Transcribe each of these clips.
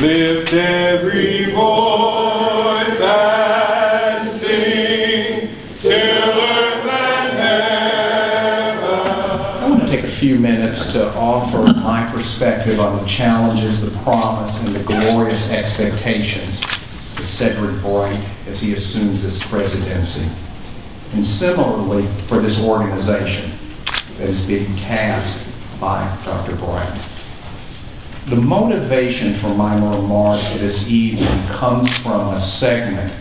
Lift every voice and sing till earth and heaven. I want to take a few minutes to offer my perspective on the challenges, the promise, and the glorious expectations of Cedric Bright as he assumes this presidency. And similarly for this organization that is being tasked by Dr. Bright. The motivation for my remarks this evening comes from a segment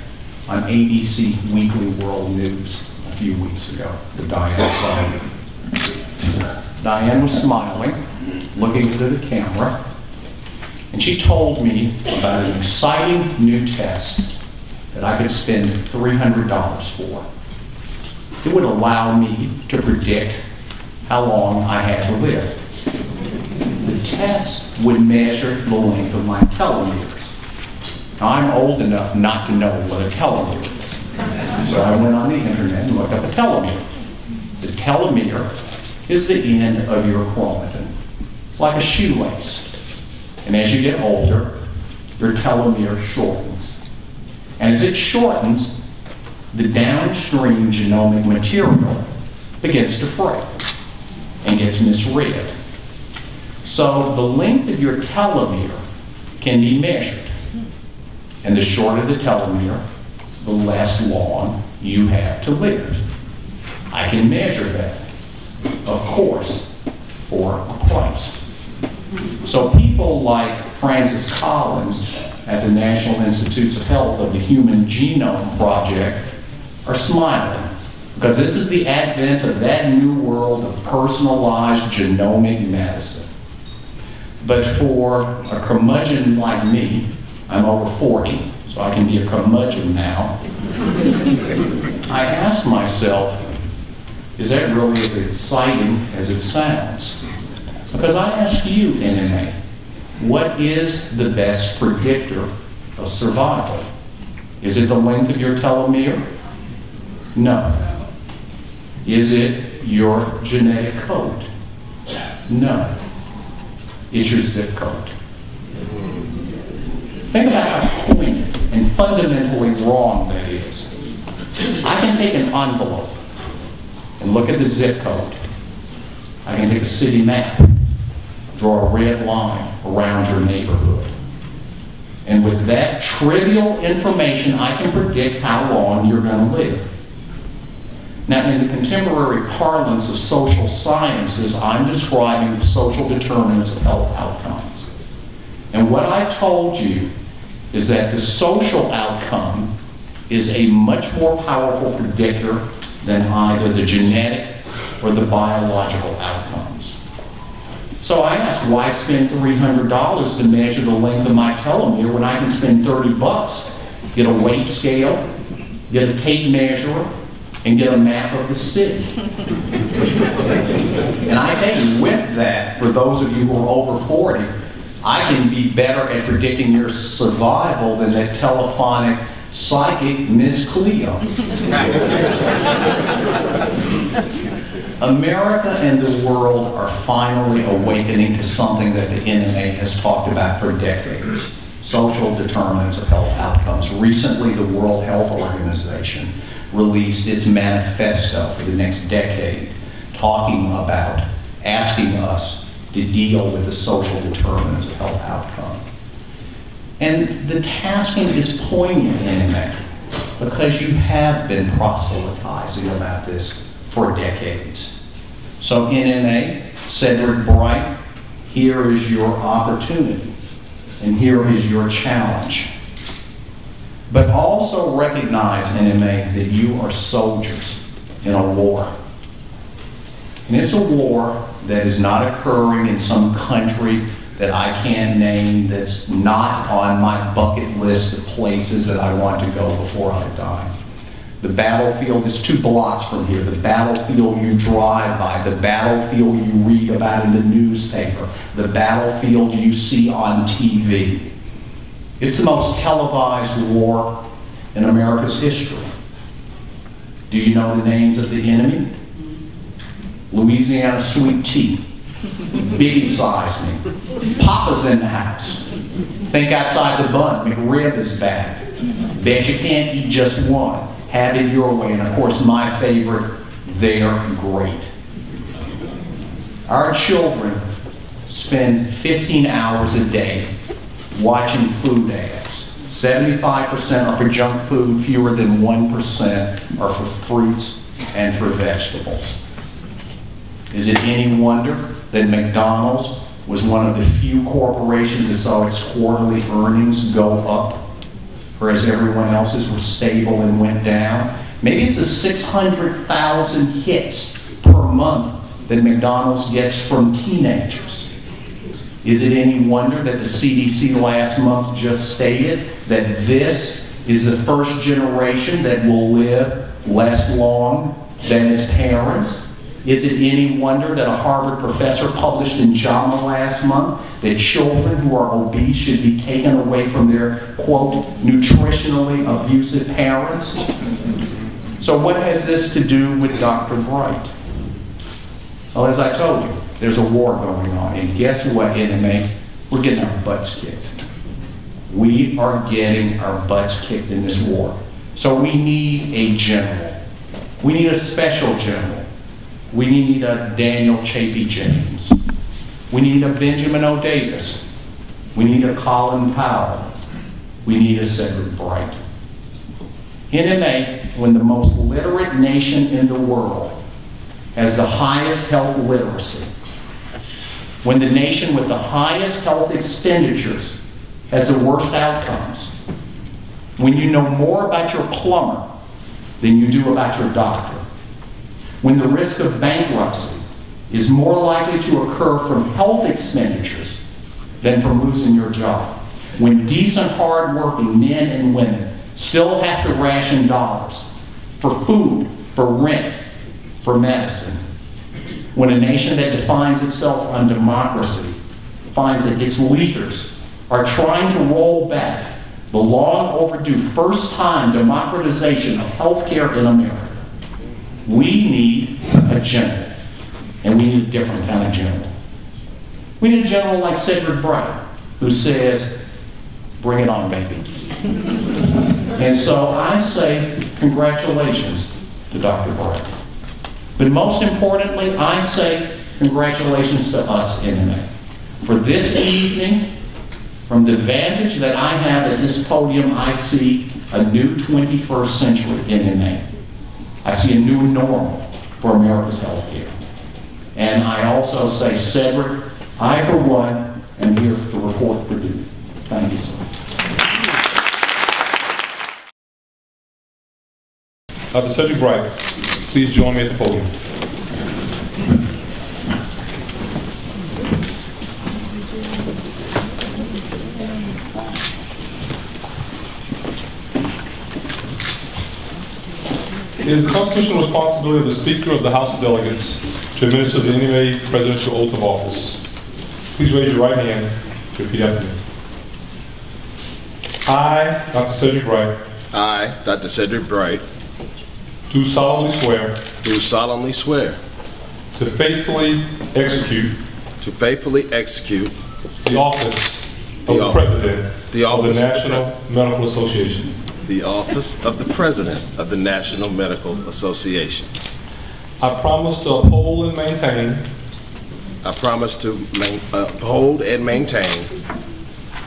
on ABC Weekly World News a few weeks ago with Diane Sullivan. Diane was smiling, looking into the camera, and she told me about an exciting new test that I could spend $300 for. It would allow me to predict how long I had to live. The test would measure the length of my telomeres. Now, I'm old enough not to know what a telomere is. So I went on the internet and looked up a telomere. The telomere is the end of your chromatin. It's like a shoelace. And as you get older, your telomere shortens. And as it shortens, the downstream genomic material begins to fray and gets misread. So the length of your telomere can be measured. And the shorter the telomere, the less long you have to live. I can measure that, of course, for a price. So people like Francis Collins at the National Institutes of Health of the Human Genome Project are smiling, because this is the advent of that new world of personalized genomic medicine. But for a curmudgeon like me, I'm over 40, so I can be a curmudgeon now, I ask myself, is that really as exciting as it sounds? Because I ask you, NMA, what is the best predictor of survival? Is it the length of your telomere? No. Is it your genetic code? No. It's your zip code. Think about how pointed and fundamentally wrong that is. I can take an envelope and look at the zip code. I can take a city map, draw a red line around your neighborhood. And with that trivial information, I can predict how long you're going to live. Now, in the contemporary parlance of social sciences, I'm describing the social determinants of health outcomes. And what I told you is that the social outcome is a much more powerful predictor than either the genetic or the biological outcomes. So I asked, why spend $300 to measure the length of my telomere when I can spend $30, get a weight scale, get a tape measure, and get a map of the city? And I think with that, for those of you who are over 40, I can be better at predicting your survival than that telephonic psychic Miss Cleo. America and the world are finally awakening to something that the NMA has talked about for decades: social determinants of health outcomes. Recently, the World Health Organization released its manifesto for the next decade, talking about asking us to deal with the social determinants of health outcome. And the tasking is poignant in that, because you have been proselytizing about this for decades. So NMA, Cedric Bright, here is your opportunity, and here is your challenge. But also recognize, NMA, that you are soldiers in a war. And it's a war that is not occurring in some country that I can't name, that's not on my bucket list of places that I want to go before I die. The battlefield is 2 blocks from here. The battlefield you drive by, the battlefield you read about in the newspaper, the battlefield you see on TV. It's the most televised war in America's history. Do you know the names of the enemy? Louisiana Sweet Tea, Biggie size me. Papa's in the house. Think outside the bun. McRib is back. Bet you can't eat just one. Have it your way. And of course, my favorite, they're great. Our children spend 15 hours a day watching food ads. 75% are for junk food, fewer than 1% are for fruits and for vegetables. Is it any wonder that McDonald's was one of the few corporations that saw its quarterly earnings go up, whereas everyone else's were stable and went down? Maybe it's the 600,000 hits per month that McDonald's gets from teenagers. Is it any wonder that the CDC last month just stated that this is the first generation that will live less long than its parents? Is it any wonder that a Harvard professor published in JAMA last month that children who are obese should be taken away from their, quote, nutritionally abusive parents? So what has this to do with Dr. Bright? Well, as I told you, there's a war going on. And guess what, NMA? We're getting our butts kicked. We are getting our butts kicked in this war. So we need a general. We need a special general. We need a Daniel Chapey James. We need a Benjamin O. Davis. We need a Colin Powell. We need a Cedric Bright. NMA, when the most literate nation in the world has the highest health literacy, when the nation with the highest health expenditures has the worst outcomes, when you know more about your plumber than you do about your doctor, when the risk of bankruptcy is more likely to occur from health expenditures than from losing your job, when decent, hard-working men and women still have to ration dollars for food, for rent, for medicine, when a nation that defines itself on democracy finds that its leaders are trying to roll back the long overdue first-time democratization of healthcare in America, we need a general, and we need a different kind of general. We need a general like Cedric Bright, who says, bring it on, baby. And so I say congratulations to Dr. Bright. But most importantly, I say congratulations to us, NMA. For this evening, from the vantage that I have at this podium, I see a new 21st century NMA. I see a new normal for America's healthcare. And I also say, Cedric, I, for one, am here to report for duty. Thank you, sir. Dr. Cedric Bright, please join me at the podium. It is the constitutional responsibility of the Speaker of the House of Delegates to administer the NMA Presidential Oath of Office. Please raise your right hand to repeat after me. I, Dr. Cedric Bright. I, Dr. Cedric Bright. Do solemnly swear. Do solemnly swear. To faithfully execute. To faithfully execute. The office of the President of the National Medical Association. The office of the President of the National Medical Association. I promise to uphold and maintain. I promise to uphold and maintain.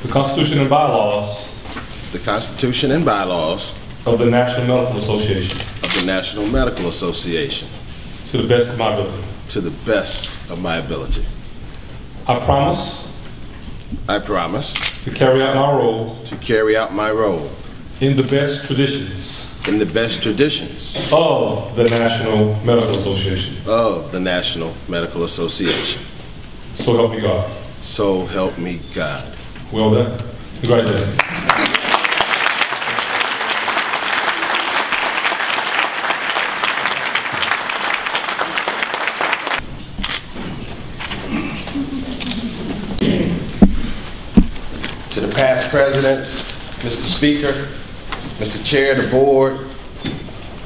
The Constitution and bylaws. The Constitution and bylaws. Of the National Medical Association. Of the National Medical Association. To the best of my ability. To the best of my ability. I promise. I promise. To carry out my role. To carry out my role. In the best traditions. In the best traditions. Of the National Medical Association. Of the National Medical Association. So help me God. So help me God. Well done. Congratulations. To the past presidents, Mr. Speaker, Mr. Chair of the Board,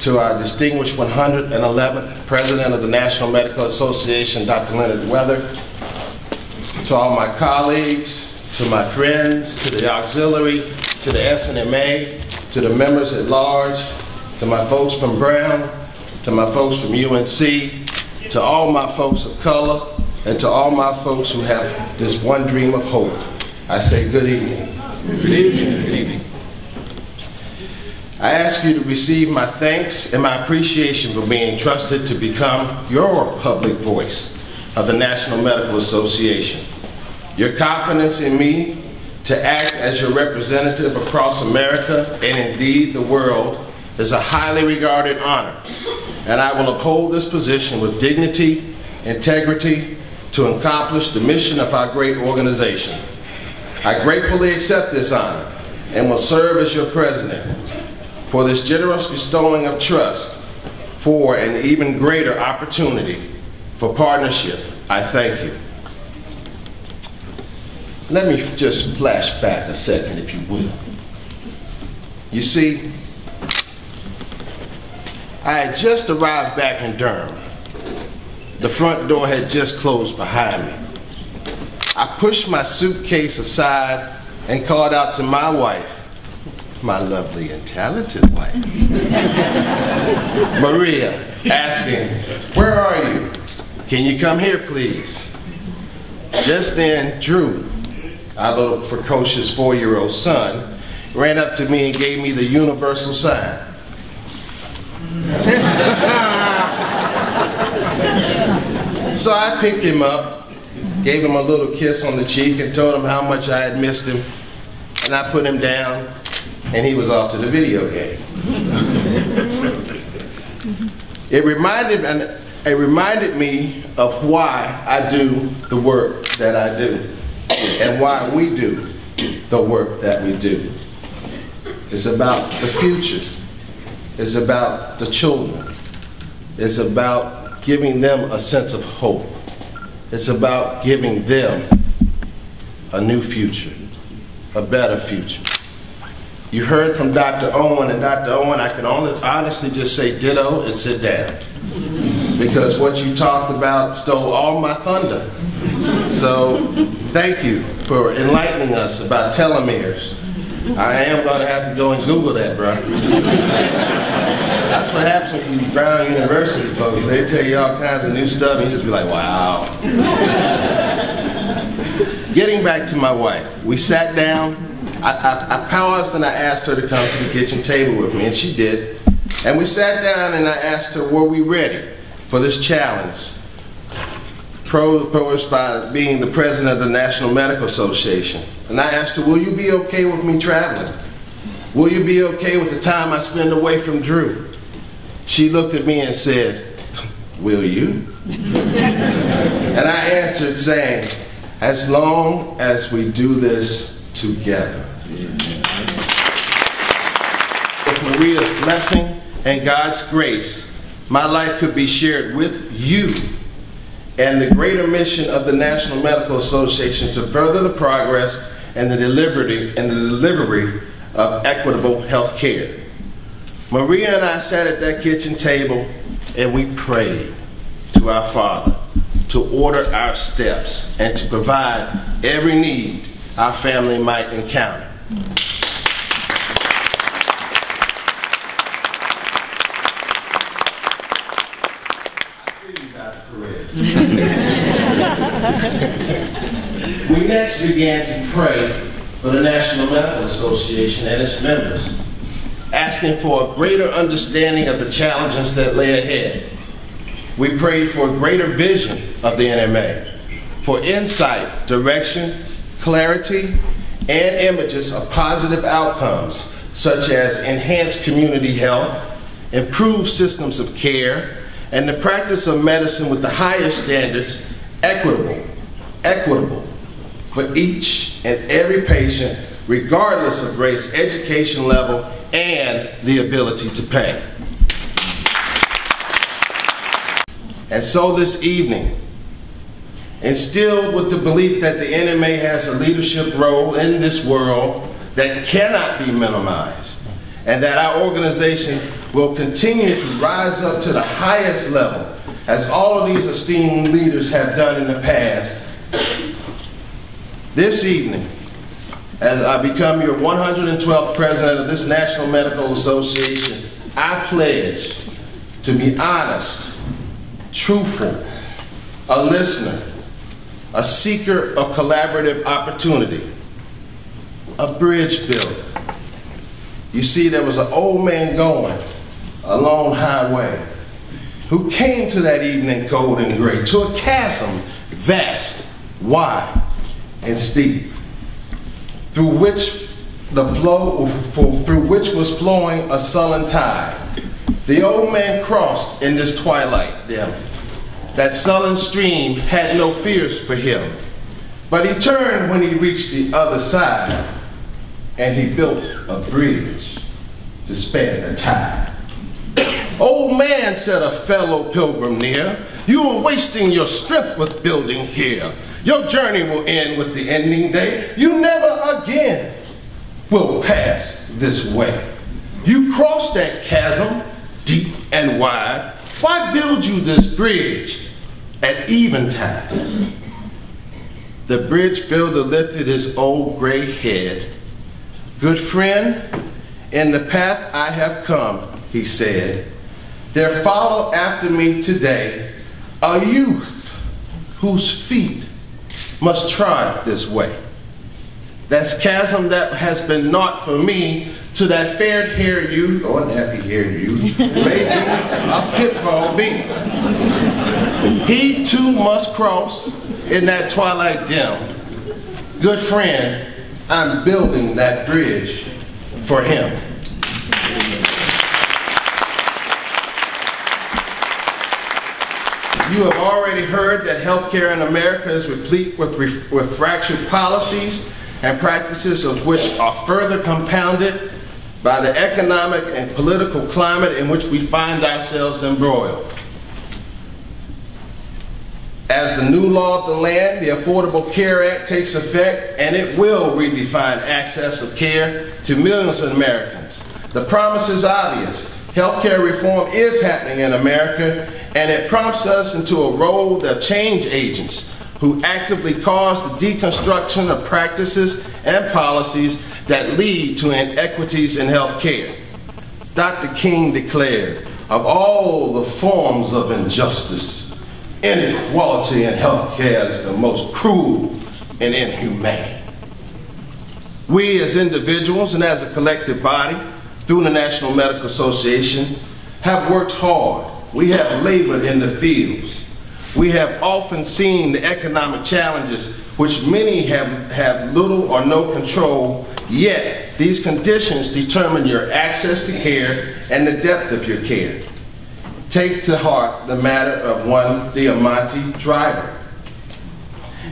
to our distinguished 111th President of the National Medical Association, Dr. Leonard Weather, to all my colleagues, to my friends, to the auxiliary, to the NMA, to the members at large, to my folks from Brown, to my folks from UNC, to all my folks of color, and to all my folks who have this one dream of hope, I say good evening. Good evening. Good evening. I ask you to receive my thanks and my appreciation for being trusted to become your public voice of the National Medical Association. Your confidence in me to act as your representative across America and indeed the world is a highly regarded honor, and I will uphold this position with dignity, integrity, to accomplish the mission of our great organization. I gratefully accept this honor and will serve as your president. For this generous bestowing of trust for an even greater opportunity for partnership, I thank you. Let me just flash back a second, if you will. You see, I had just arrived back in Durham. The front door had just closed behind me. I pushed my suitcase aside and called out to my wife, my lovely and talented wife, Maria, asking, "Where are you? Can you come here, please?" Just then, Drew, our little precocious 4-year-old son, ran up to me and gave me the universal sign. So I picked him up, gave him a little kiss on the cheek, and told him how much I had missed him, and I put him down, and he was off to the video game. It reminded me of why I do the work that I do, and why we do the work that we do. It's about the future. It's about the children. It's about giving them a sense of hope. It's about giving them a new future, a better future. You heard from Dr. Owen, and Dr. Owen, I can honestly just say ditto and sit down. Because what you talked about stole all my thunder. So thank you for enlightening us about telomeres. I am going to have to go and Google that, bro. That's what happens when you Brown University folks. They tell you all kinds of new stuff and you just be like, wow. Getting back to my wife, we sat down. I paused and I asked her to come to the kitchen table with me, and she did. And we sat down and I asked her, were we ready for this challenge posed by being the president of the National Medical Association? And I asked her, will you be okay with me traveling? Will you be okay with the time I spend away from Drew? She looked at me and said, will you? And I answered saying, as long as we do this together. With Maria's blessing and God's grace, my life could be shared with you and the greater mission of the National Medical Association to further the progress and the delivery of equitable health care. Maria and I sat at that kitchen table and we prayed to our Father to order our steps and to provide every need our family might encounter. We next began to pray for the National Medical Association and its members, asking for a greater understanding of the challenges that lay ahead. We prayed for a greater vision of the NMA, for insight, direction, clarity, and images of positive outcomes, such as enhanced community health, improved systems of care, and the practice of medicine with the highest standards, equitable for each and every patient, regardless of race, education level, and the ability to pay. And so this evening, instilled with the belief that the NMA has a leadership role in this world that cannot be minimized, and that our organization will continue to rise up to the highest level, as all of these esteemed leaders have done in the past, This evening, as I become your 112th president of this National Medical Association, I pledge to be honest, truthful, a listener, a seeker of collaborative opportunity, a bridge builder. You see, there was an old man going a long highway who came to that evening cold and gray, to a chasm vast, wide, and steep, through which was flowing a sullen tide. The old man crossed in this twilight dim. That sullen stream had no fears for him, but he turned when he reached the other side, and he built a bridge to span the tide. "Old man," said a fellow pilgrim near, "you are wasting your strength with building here. Your journey will end with the ending day. You never again will pass this way. You crossed that chasm, deep and wide. Why build you this bridge at eventide?" The bridge builder lifted his old gray head. "Good friend, in the path I have come," he said, "there follow after me today a youth whose feet must trod this way. That chasm that has been naught for me, to that fair-haired youth, or nappy-haired youth, may be a pitfall be. He too must cross in that twilight dim. Good friend, I'm building that bridge for him." You have already heard that healthcare in America is replete with fractured policies and practices, of which are further compounded by the economic and political climate in which we find ourselves embroiled. As the new law of the land, the Affordable Care Act, takes effect, and it will redefine access of care to millions of Americans, the promise is obvious. Healthcare reform is happening in America, and it prompts us into a role of change agents who actively cause the deconstruction of practices and policies that lead to inequities in healthcare. Dr. King declared, "Of all the forms of injustice, inequality in healthcare is the most cruel and inhumane." We as individuals and as a collective body, through the National Medical Association, have worked hard. We have labored in the fields. We have often seen the economic challenges which many have little or no control, yet these conditions determine your access to care and the depth of your care. Take to heart the matter of one Diamante Driver,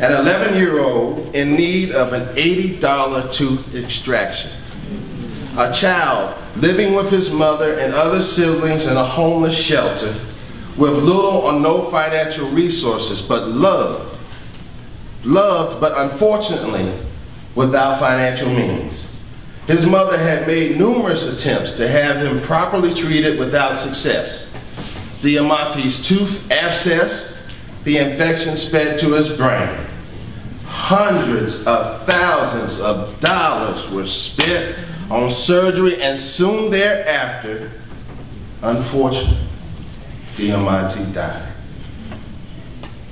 an 11-year-old in need of an $80 tooth extraction. A child living with his mother and other siblings in a homeless shelter with little or no financial resources, but loved, but unfortunately without financial means. His mother had made numerous attempts to have him properly treated without success. Diamante's tooth abscessed, the infection sped to his brain. Hundreds of thousands of dollars were spent on surgery, and soon thereafter, unfortunately, Diamante died.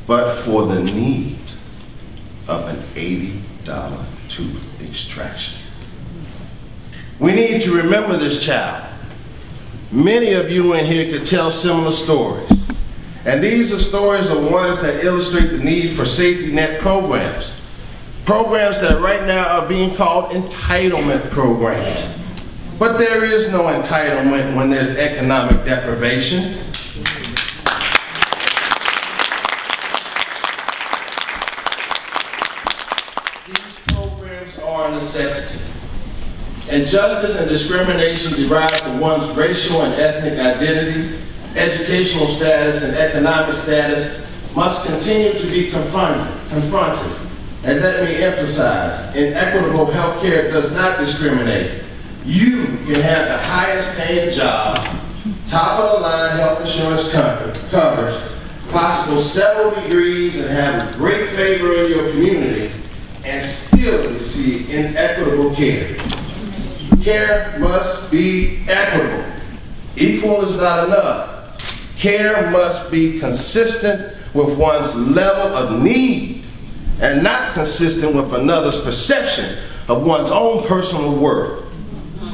But for the need of an $80 tooth extraction. We need to remember this child. Many of you in here could tell similar stories. And these are stories of ones that illustrate the need for safety net programs. Programs that right now are being called entitlement programs. But there is no entitlement when there's economic deprivation. These programs are a necessity. Injustice and discrimination derived from one's racial and ethnic identity, educational status, and economic status must continue to be confronted. And let me emphasize, inequitable health care does not discriminate. You can have the highest paying job, top of the line health insurance coverage, possible several degrees, and have great favor in your community, and still receive inequitable care. Care must be equitable. Equal is not enough. Care must be consistent with one's level of need and not consistent with another's perception of one's own personal worth.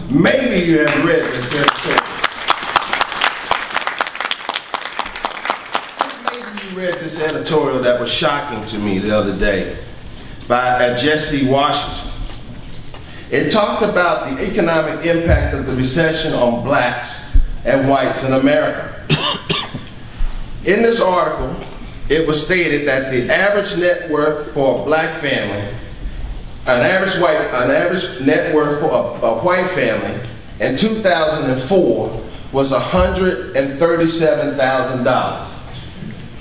Maybe you have read this editorial. Maybe you read this editorial that was shocking to me the other day by Jesse Washington. It talked about the economic impact of the recession on blacks and whites in America. In this article, it was stated that the average net worth for a black family, an average net worth for a white family in 2004 was $137,000.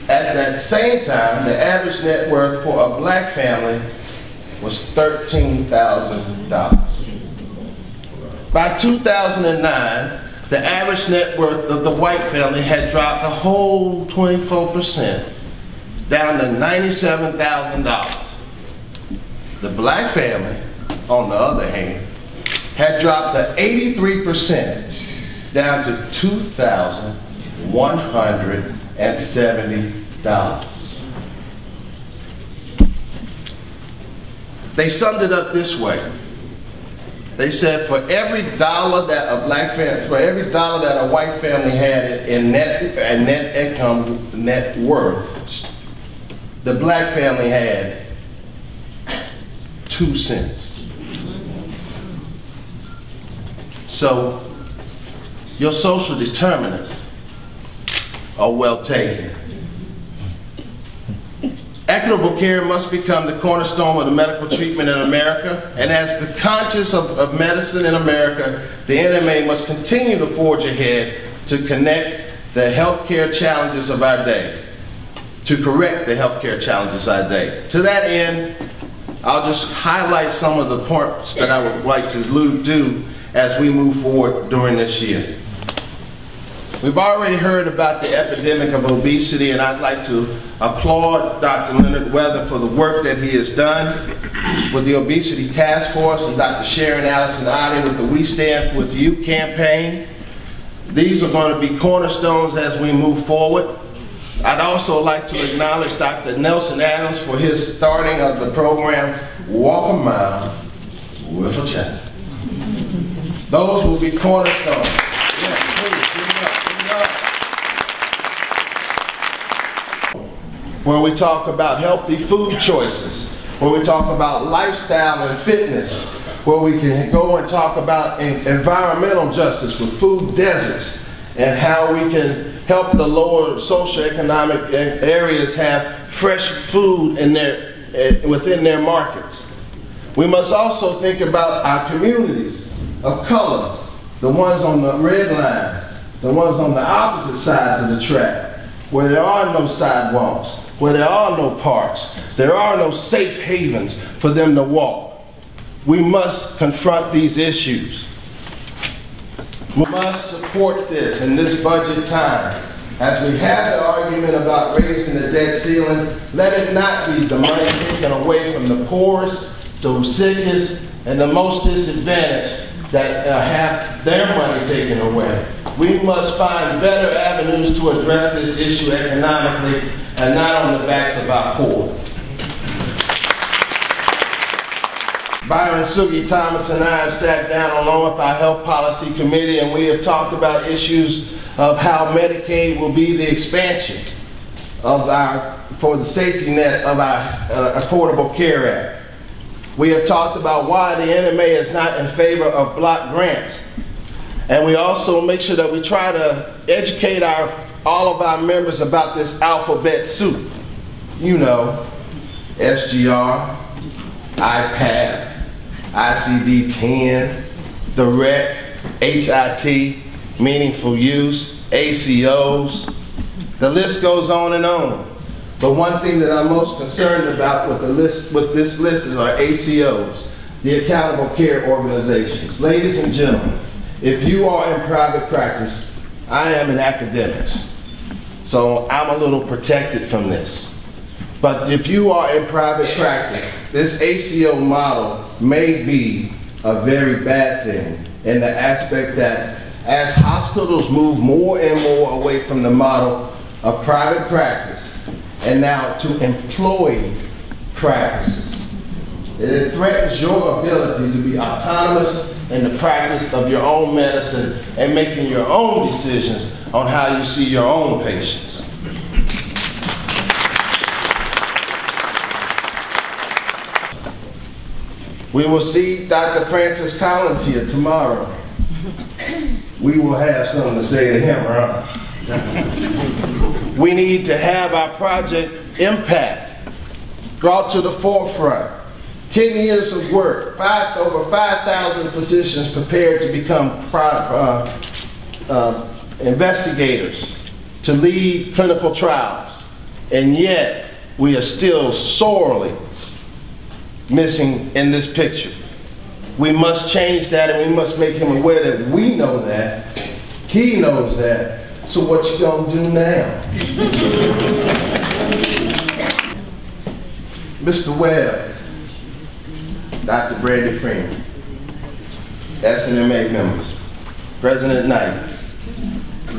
At that same time, the average net worth for a black family was $13,000. By 2009, the average net worth of the white family had dropped a whole 24%, down to $97,000. The black family, on the other hand, had dropped to 83%, down to $2,170. They summed it up this way. They said for every dollar that a white family had in net income, net worth, the black family had 2 cents. So your social determinants are well taken. Equitable care must become the cornerstone of the medical treatment in America, and as the conscience of medicine in America, the NMA must continue to forge ahead to connect the healthcare challenges of our day, to correct the healthcare challenges of our day. To that end, I'll just highlight some of the points that I would like to do as we move forward during this year. We've already heard about the epidemic of obesity, and I'd like to applaud Dr. Leonard Weather for the work that he has done with the Obesity Task Force and Dr. Sharon Allison Oddie with the We Stand With You campaign. These are going to be cornerstones as we move forward. I'd also like to acknowledge Dr. Nelson Adams for his starting of the program, Walk a Mile with a Child. Those will be cornerstones. Yes, please, where we talk about healthy food choices, where we talk about lifestyle and fitness, where we can go and talk about environmental justice with food deserts and how we can help the lower socioeconomic areas have fresh food within their markets. We must also think about our communities of color, the ones on the red line, the ones on the opposite sides of the track, where there are no sidewalks, where there are no parks, there are no safe havens for them to walk. We must confront these issues. We must support this in this budget time. As we have the argument about raising the debt ceiling, let it not be the money taken away from the poorest, the sickest, and the most disadvantaged that have their money taken away. We must find better avenues to address this issue economically and not on the backs of our poor. Byron Sugi Thomas and I have sat down along with our Health Policy Committee, and we have talked about issues of how Medicaid will be the expansion of for the safety net of our Affordable Care Act. We have talked about why the NMA is not in favor of block grants. And we also make sure that we try to educate all of our members about this alphabet soup. You know, SGR, IPAD, ICD-10, the REC, HIT, meaningful use, ACOs. The list goes on and on. But one thing that I'm most concerned about with this list is our ACOs, the Accountable Care Organizations. Ladies and gentlemen, if you are in private practice, I am in academics. So I'm a little protected from this. But if you are in private practice, this ACO model may be a very bad thing in the aspect that as hospitals move more and more away from the model of private practice and now to employee practices, it threatens your ability to be autonomous in the practice of your own medicine and making your own decisions on how you see your own patients. We will see Dr. Francis Collins here tomorrow. We will have something to say to him, right? We need to have our project impact brought to the forefront. 10 years of work, over 5,000 physicians prepared to become investigators, to lead clinical trials, and yet we are still sorely missing in this picture. We must change that, and we must make him aware that we know that, he knows that, so what you gonna do now? Mr. Webb, Dr. Brady Freeman, NMA members, President Knight,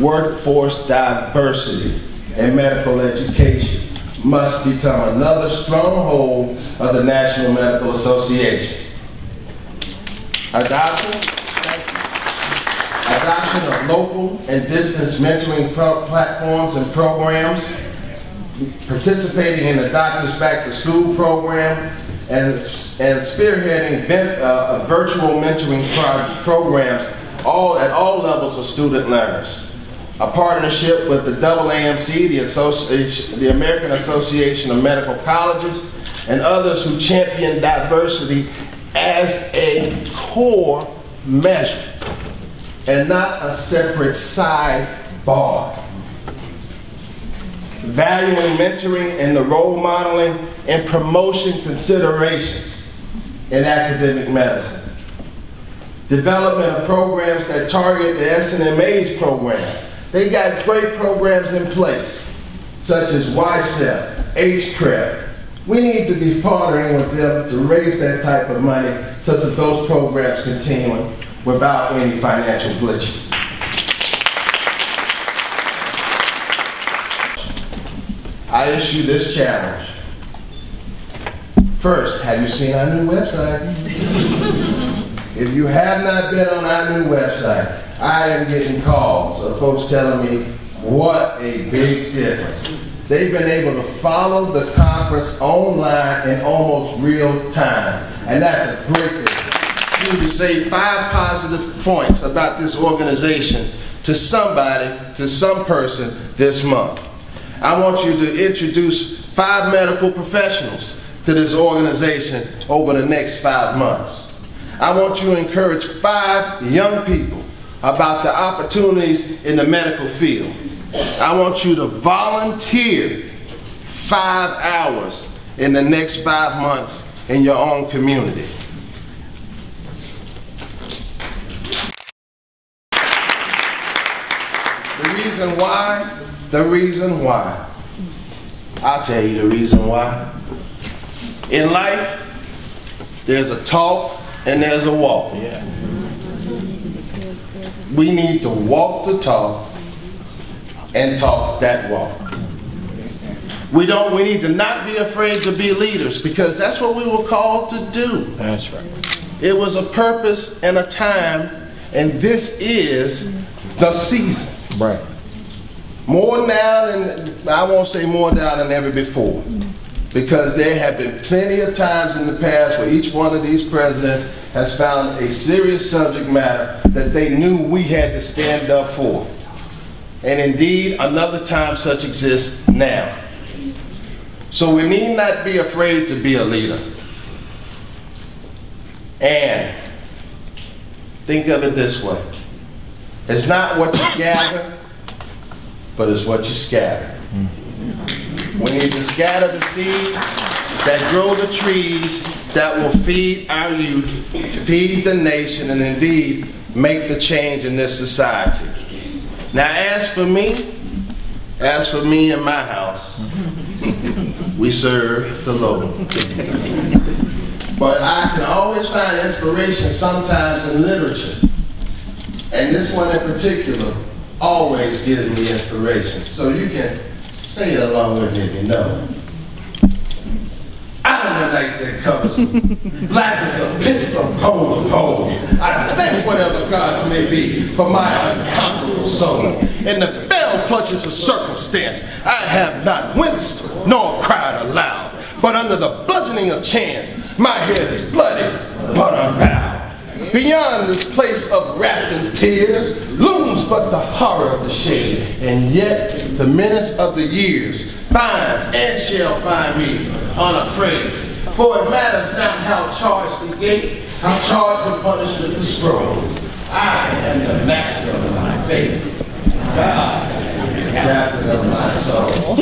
workforce diversity and medical education must become another stronghold of the National Medical Association. Adoption of local and distance mentoring platforms and programs, participating in the Doctors Back to School program, and spearheading virtual mentoring programs at all levels of student learners. A partnership with the AAMC, the American Association of Medical Colleges, and others who champion diversity as a core measure and not a separate sidebar. Valuing mentoring and the role modeling and promotion considerations in academic medicine. Development of programs that target the SNMA's programs. They got great programs in place, such as YSEP, HPREP. We need to be partnering with them to raise that type of money so that those programs continue without any financial glitches. I issue this challenge. First, have you seen our new website? If you have not been on our new website, I am getting calls of folks telling me what a big difference. They've been able to follow the conference online in almost real time, and that's a great difference. You need to say 5 positive points about this organization to somebody, to some person this month. I want you to introduce 5 medical professionals to this organization over the next 5 months. I want you to encourage 5 young people about the opportunities in the medical field. I want you to volunteer 5 hours in the next 5 months in your own community. The reason why, I'll tell you the reason why. In life, there's a talk and there's a walk. Yeah. We need to walk the talk and talk that walk. We need to not be afraid to be leaders, because that's what we were called to do. That's right. It was a purpose and a time, and this is the season. Right. More now than, I won't say more now than ever before, because there have been plenty of times in the past where each one of these presidents has found a serious subject matter that they knew we had to stand up for. And indeed, another time such exists now. So we need not be afraid to be a leader. And think of it this way. It's not what you gather, but it's what you scatter. We need to scatter the seeds that grow the trees that will feed our youth, feed the nation, and indeed make the change in this society. Now, as for me in my house, we serve the Lord. But I can always find inspiration sometimes in literature. And this one in particular always gives me inspiration. So you can say it along with me if you know. I'm the night that covers me. Black as a pit from pole to pole. I thank whatever gods may be for my unconquerable soul. In the fell clutches of circumstance, I have not winced nor cried aloud. But under the bludgeoning of chance, my head is bloody, but I'm bowed. Beyond this place of wrath and tears looms but the horror of the shade, and yet the menace of the years finds and shall find me unafraid. For it matters not how charged the gate, how charged the punishment the scroll. I am the master of my fate. God is the captain of my soul.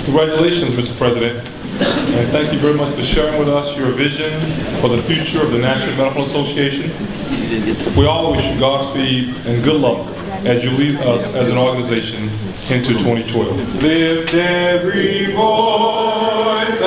Congratulations, Mr. President, and thank you very much for sharing with us your vision for the future of the National Medical Association. We all wish you Godspeed and good luck as you lead us as an organization into 2012. Lift every voice